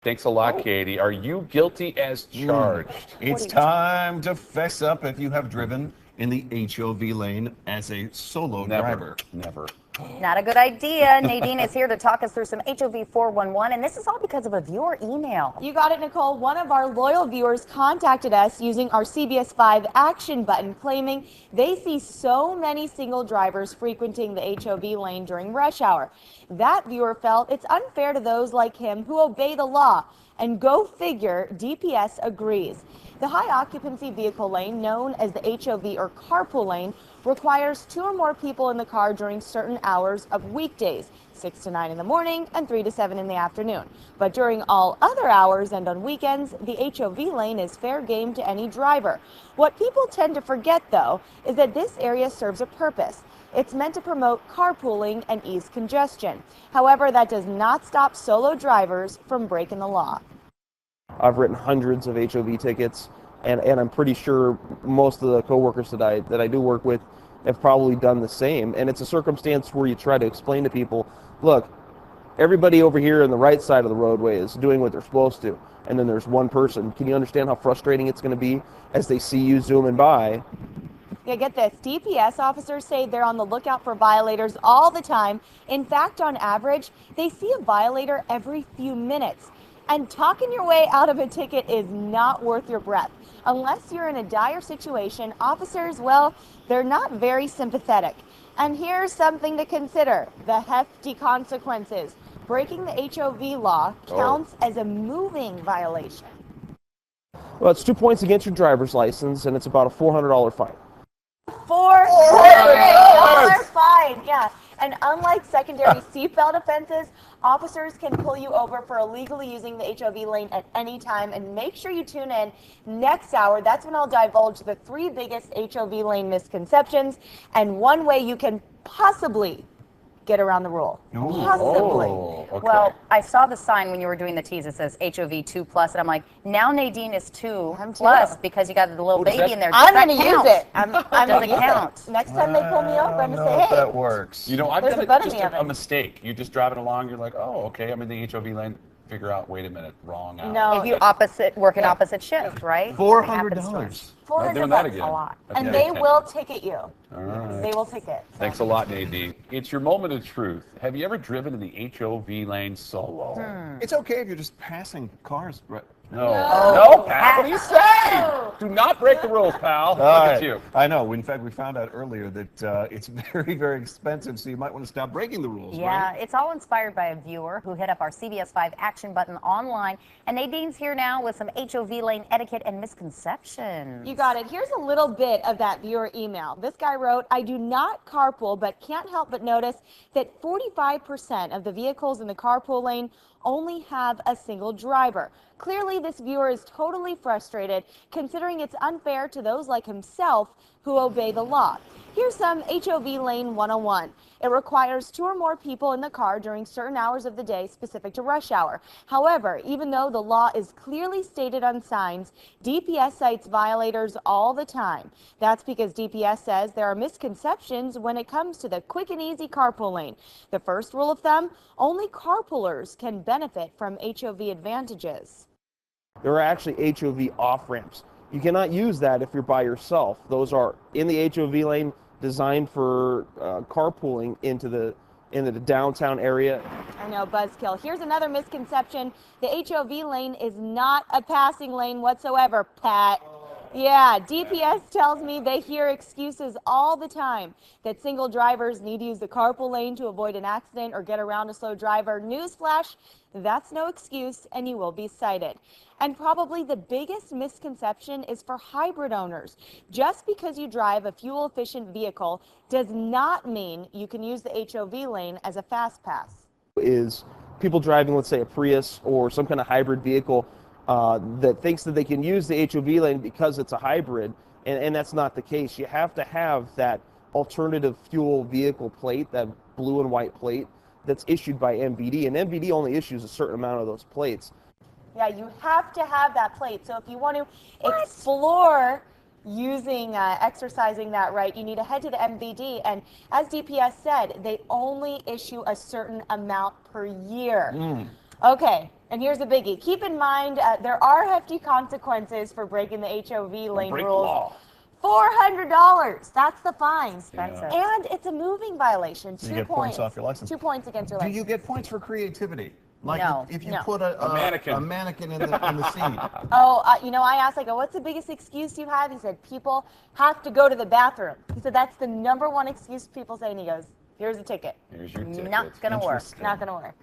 Thanks a lot, Katie. Are you guilty as charged? It's time to fess up if you have driven in the HOV lane as a solo driver. Never. Not a good idea. Nadine is here to talk us through some HOV 411, and this is all because of a viewer email. You got it, Nicole. One of our loyal viewers contacted us using our CBS-5 action button, claiming they see so many single drivers frequenting the HOV lane during rush hour. That viewer felt it's unfair to those like him who obey the law. And go figure, DPS agrees. The high occupancy vehicle lane, known as the HOV or carpool lane, requires 2 or more people in the car during certain hours of weekdays, 6 to 9 in the morning and 3 to 7 in the afternoon. But during all other hours and on weekends, the HOV lane is fair game to any driver. What people tend to forget, though, is that this area serves a purpose. It's meant to promote carpooling and ease congestion. However, that does not stop solo drivers from breaking the law. I've written hundreds of HOV tickets, and I'm pretty sure most of the coworkers that I do work with have probably done the same. And it's a circumstance where you try to explain to people, look, everybody over here on the right side of the roadway is doing what they're supposed to, and then there's one person. Can you understand how frustrating it's going to be as they see you zooming by? Yeah, get this. DPS officers say they're on the lookout for violators all the time. In fact, on average, they see a violator every few minutes. And talking your way out of a ticket is not worth your breath. Unless you're in a dire situation, officers, well, they're not very sympathetic. And here's something to consider: the hefty consequences. Breaking the HOV law counts as a moving violation. Well, it's 2 points against your driver's license, and it's about a $400 fine. $400 fine, yeah. And unlike secondary seatbelt offenses, officers can pull you over for illegally using the HOV lane at any time. And make sure you tune in next hour. That's when I'll divulge the 3 biggest HOV lane misconceptions and one way you can possibly get around the rule. Possibly. Okay. Well, I saw the sign when you were doing the tease. It says HOV 2+, and I'm like, now Nadine is 2+ because you got the little baby in there. I'm going to use it. Does it count? Next time they pull me over, I'm going to say, hey. That works. You know, I've There's done a button just in the oven. a mistake. You're just driving along, you're like, oh, okay, I'm in the HOV lane. Figure out, wait a minute, wrong hour. No. If you work an opposite shift, right? $400. Not doing that $400 again. a lot. And they will ticket you. All right. They will ticket. Thanks a lot, Nadine. It's your moment of truth. Have you ever driven in the HOV lane solo? It's okay if you're just passing cars. Right? No, pal. What are you saying? Do not break the rules, pal. Look at you. I know. In fact, we found out earlier that it's very, very expensive, so you might want to stop breaking the rules. Yeah, Right? it's all inspired by a viewer who hit up our CBS-5 action button online. And Nadine's here now with some HOV lane etiquette and misconceptions. You got it. Here's a little bit of that viewer email. This guy wrote, I do not carpool, but can't help but notice that 45% of the vehicles in the carpool lane only have a single driver. Clearly, this viewer is totally frustrated, considering it's unfair to those like himself who obey the law. Here's some HOV Lane 101. It requires 2 or more people in the car during certain hours of the day specific to rush hour. However, even though the law is clearly stated on signs, DPS cites violators all the time. That's because DPS says there are misconceptions when it comes to the quick and easy carpool lane. The first rule of thumb, only carpoolers can benefit from HOV advantages. There are actually HOV off-ramps. You cannot use that if you're by yourself. Those are in the HOV lane, designed for carpooling into the downtown area. I know, buzzkill. Here's another misconception. The HOV lane is not a passing lane whatsoever, Pat. Yeah, DPS tells me they hear excuses all the time that single drivers need to use the carpool lane to avoid an accident or get around a slow driver. Newsflash, that's no excuse and you will be cited. And probably the biggest misconception is for hybrid owners. Just because you drive a fuel-efficient vehicle does not mean you can use the HOV lane as a fast pass. Is people driving, let's say, a Prius or some kind of hybrid vehicle that thinks that they can use the HOV lane because it's a hybrid, and that's not the case. You have to have that alternative fuel vehicle plate, that blue and white plate that's issued by MVD, and MVD only issues a certain amount of those plates. Yeah, you have to have that plate. So if you want to explore using, exercising that right, you need to head to the MVD. And as DPS said, they only issue a certain amount per year. Okay, and here's a biggie. Keep in mind, there are hefty consequences for breaking the HOV lane Break the rules. law. $400. That's the fine. Expensive. And it's a moving violation. You get points off your license. 2 points against your Do license. you get points for creativity? Like No. if you No. put a mannequin in the seat. Oh, I asked, I go, what's the biggest excuse you have? He said, people have to go to the bathroom. He said, that's the #1 excuse people say. And he goes, here's a ticket. Here's your ticket. Not going to work. Not going to work.